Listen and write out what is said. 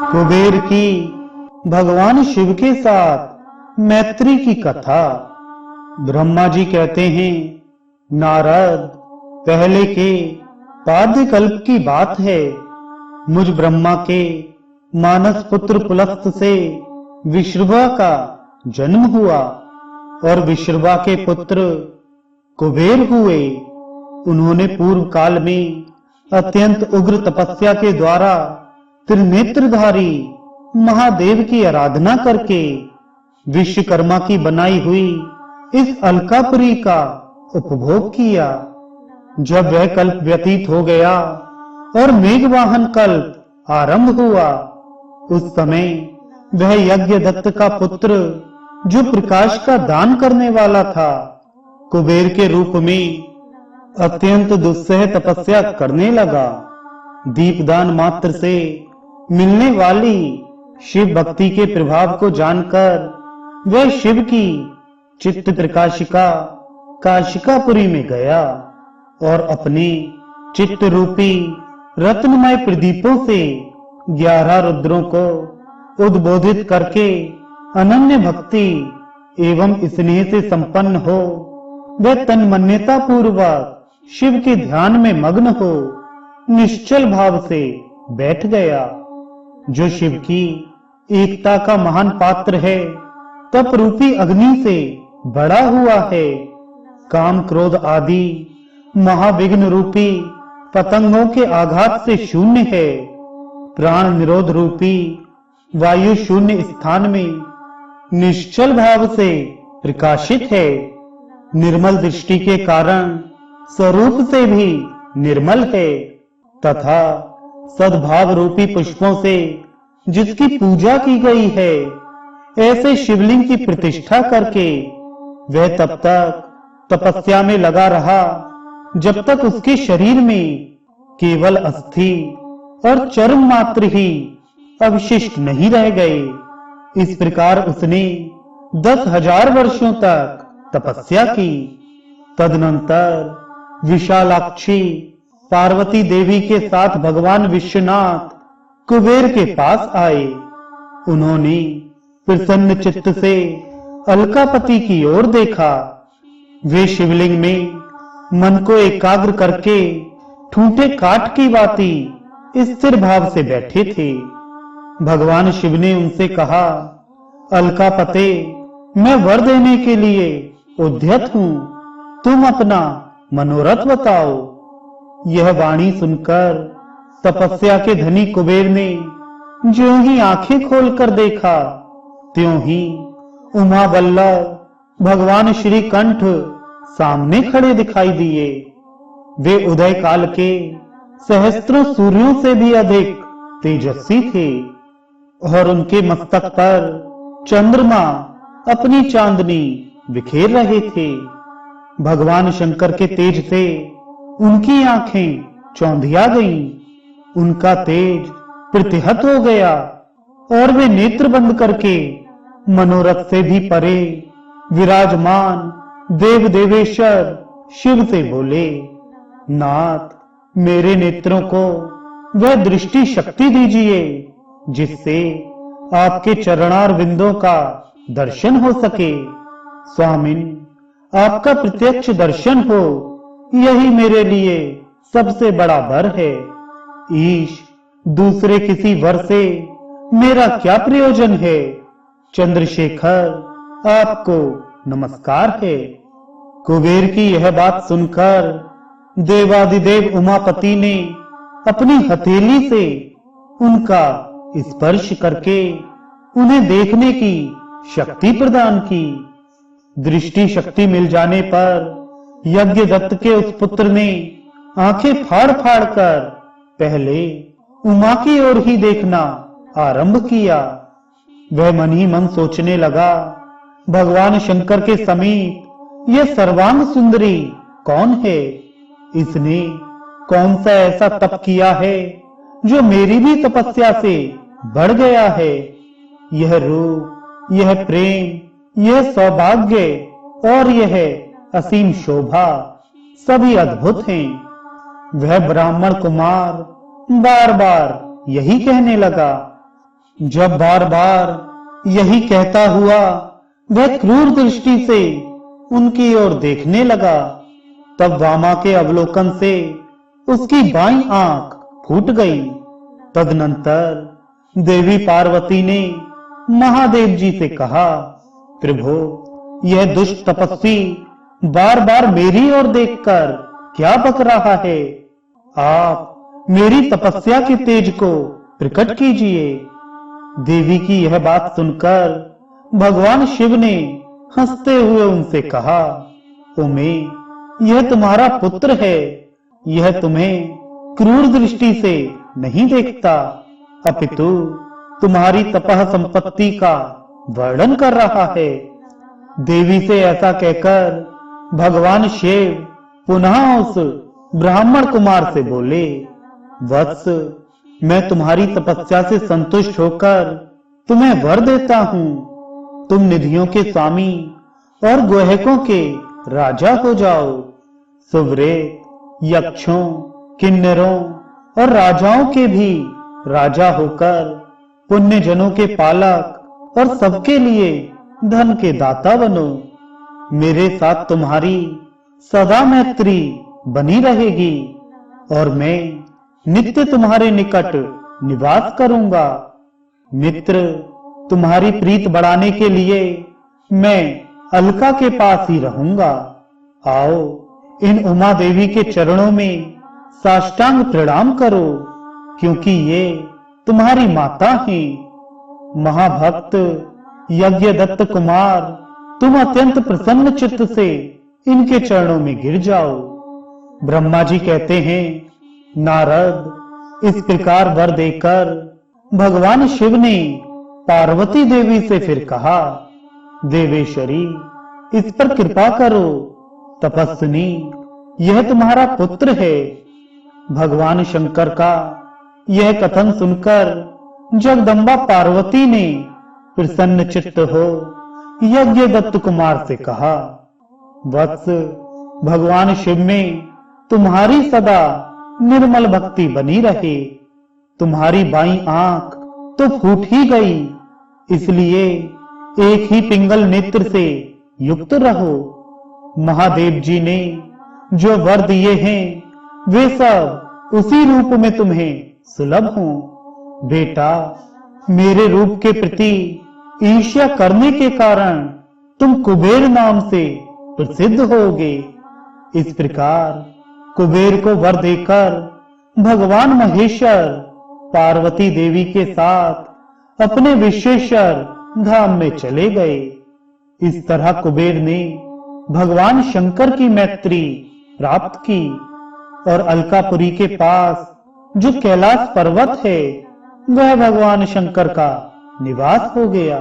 कुबेर की भगवान शिव के साथ मैत्री की कथा। ब्रह्मा जी कहते हैं, नारद, पहले के पाद्य कल्प की बात है। मुझ ब्रह्मा के मानस पुत्र पुलस्त से विश्रवा का जन्म हुआ और विश्रवा के पुत्र कुबेर हुए। उन्होंने पूर्व काल में अत्यंत उग्र तपस्या के द्वारा त्रिनेत्रधारी महादेव की आराधना करके विश्वकर्मा की बनाई हुई इस अलकापुरी का उपभोग किया। जब वह कल्प व्यतीत हो गया और मेघवाहन कल्प आरंभ हुआ, उस समय वह यज्ञ दत्त का पुत्र, जो प्रकाश का दान करने वाला था, कुबेर के रूप में अत्यंत दुस्सह तपस्या करने लगा। दीपदान मात्र से मिलने वाली शिव भक्ति के प्रभाव को जानकर वह शिव की चित्त प्रकाशिका काशिकापुरी में गया और अपने चित्त रूपी रत्नमय प्रदीपों से 11 रुद्रों को उद्बोधित करके अनन्य भक्ति एवं स्नेह से संपन्न हो वह तन्मन्यता पूर्वक शिव के ध्यान में मग्न हो निश्चल भाव से बैठ गया। जो शिव की एकता का महान पात्र है, तप रूपी अग्नि से बड़ा हुआ है, काम क्रोध आदि महाविघ्न रूपी पतंगों के आघात से शून्य है, प्राण निरोध रूपी वायु शून्य स्थान में निश्चल भाव से प्रकाशित है, निर्मल दृष्टि के कारण स्वरूप से भी निर्मल है तथा सद्भाव रूपी पुष्पों से जिसकी पूजा की गई है, ऐसे शिवलिंग की प्रतिष्ठा करके वह तब तक तपस्या में लगा रहा जब तक उसके शरीर में केवल अस्थि और चर्म मात्र ही अवशिष्ट नहीं रह गए। इस प्रकार उसने 10,000 वर्षों तक तपस्या की। तदनंतर विशालाक्षी पार्वती देवी के साथ भगवान विश्वनाथ कुबेर के पास आए। उन्होंने प्रसन्न चित्त से अलकापति की ओर देखा। वे शिवलिंग में मन को एकाग्र करके ठूंठे काठ की भांति स्थिर भाव से बैठे थे। भगवान शिव ने उनसे कहा, अलकापते, मैं वर देने के लिए उद्यत हूं, तुम अपना मनोरथ बताओ। यह वाणी सुनकर तपस्या के धनी कुबेर ने ज्यों ही आंखें खोलकर देखा, त्यों ही उमा वल्लभ भगवान श्री कंठ सामने खड़े दिखाई दिए। वे उदय काल के सहस्त्रों सूर्यों से भी अधिक तेजस्वी थे और उनके मस्तक पर चंद्रमा अपनी चांदनी बिखेर रहे थे। भगवान शंकर के तेज से उनकी आंखें चौंधिया गईं, उनका तेज प्रतिहत हो गया और वे नेत्र बंद करके मनोरथ से भी परे विराजमान देव देवेश्वर शिव से बोले, नाथ, मेरे नेत्रों को वह दृष्टि शक्ति दीजिए जिससे आपके चरणार बिंदों का दर्शन हो सके। स्वामिन, आपका प्रत्यक्ष दर्शन हो, यही मेरे लिए सबसे बड़ा वर है। ईश, दूसरे किसी वर से मेरा क्या प्रयोजन है। चंद्रशेखर, आपको नमस्कार है। कुबेर की यह बात सुनकर देवादिदेव उमापति ने अपनी हथेली से उनका स्पर्श करके उन्हें देखने की शक्ति प्रदान की। दृष्टि शक्ति मिल जाने पर यज्ञ दत्त के उस पुत्र ने आंखें फाड़ फाड़ कर पहले उमा की ओर ही देखना आरंभ किया। वह मन ही मन सोचने लगा, भगवान शंकर के समीप यह सर्वांग सुंदरी कौन है? इसने कौन सा ऐसा तप किया है जो मेरी भी तपस्या से बढ़ गया है? यह रूप, यह प्रेम, यह सौभाग्य और यह असीम शोभा सभी अद्भुत हैं। वह ब्राह्मण कुमार बार बार यही कहने लगा। जब बार बार यही कहता हुआ वह क्रूर दृष्टि से उनकी ओर देखने लगा, तब वामा के अवलोकन से उसकी बाईं आंख फूट गई। तदनंतर देवी पार्वती ने महादेव जी से कहा, प्रभु, यह दुष्ट तपस्वी बार बार मेरी ओर देखकर क्या बक रहा है? आप मेरी तपस्या के तेज को प्रकट कीजिए। देवी की यह बात सुनकर भगवान शिव ने हंसते हुए उनसे कहा, उमे, यह तुम्हारा पुत्र है। यह तुम्हें क्रूर दृष्टि से नहीं देखता, अपितु तुम्हारी तपह संपत्ति का वर्णन कर रहा है। देवी से ऐसा कहकर भगवान शिव पुनः उस ब्राह्मण कुमार से बोले, वत्स, मैं तुम्हारी तपस्या से संतुष्ट होकर तुम्हें वर देता हूं। तुम निधियों के स्वामी और गुहकों के राजा हो जाओ। सुवरेत, यक्षों, किन्नरों और राजाओं के भी राजा होकर पुण्य जनों के पालक और सबके लिए धन के दाता बनो। मेरे साथ तुम्हारी सदा मैत्री बनी रहेगी और मैं नित्य तुम्हारे निकट निवास करूंगा। मित्र, तुम्हारी प्रीत बढ़ाने के लिए मैं अलका के पास ही रहूंगा। आओ, इन उमा देवी के चरणों में साष्टांग प्रणाम करो, क्योंकि ये तुम्हारी माता हैं। महाभक्त यज्ञदत्त कुमार, तुम अत्यंत प्रसन्न चित्त से इनके चरणों में गिर जाओ। ब्रह्मा जी कहते हैं, नारद, इस प्रकार वर देकर भगवान शिव ने पार्वती देवी से फिर कहा, देवेश्वरी, इस पर कृपा करो। तपस्विनी, यह तुम्हारा पुत्र है। भगवान शंकर का यह कथन सुनकर जगदम्बा पार्वती ने प्रसन्न चित्त हो यज्ञदत्त कुमार से कहा, वत्स, भगवान शिव में तुम्हारी सदा निर्मल भक्ति बनी रहे। तुम्हारी बाईं आंख तो फूट ही गई, इसलिए एक ही पिंगल नेत्र से युक्त रहो। महादेव जी ने जो वर दिए हैं वे सब उसी रूप में तुम्हें सुलभ हों। बेटा, मेरे रूप के प्रति ईर्ष्या करने के कारण तुम कुबेर नाम से प्रसिद्ध होगे। इस प्रकार कुबेर को वर देकर भगवान महेश्वर पार्वती देवी के साथ अपने विश्वेश्वर धाम में चले गए। इस तरह कुबेर ने भगवान शंकर की मैत्री प्राप्त की और अलकापुरी के पास जो कैलाश पर्वत है वह भगवान शंकर का निवास हो गया।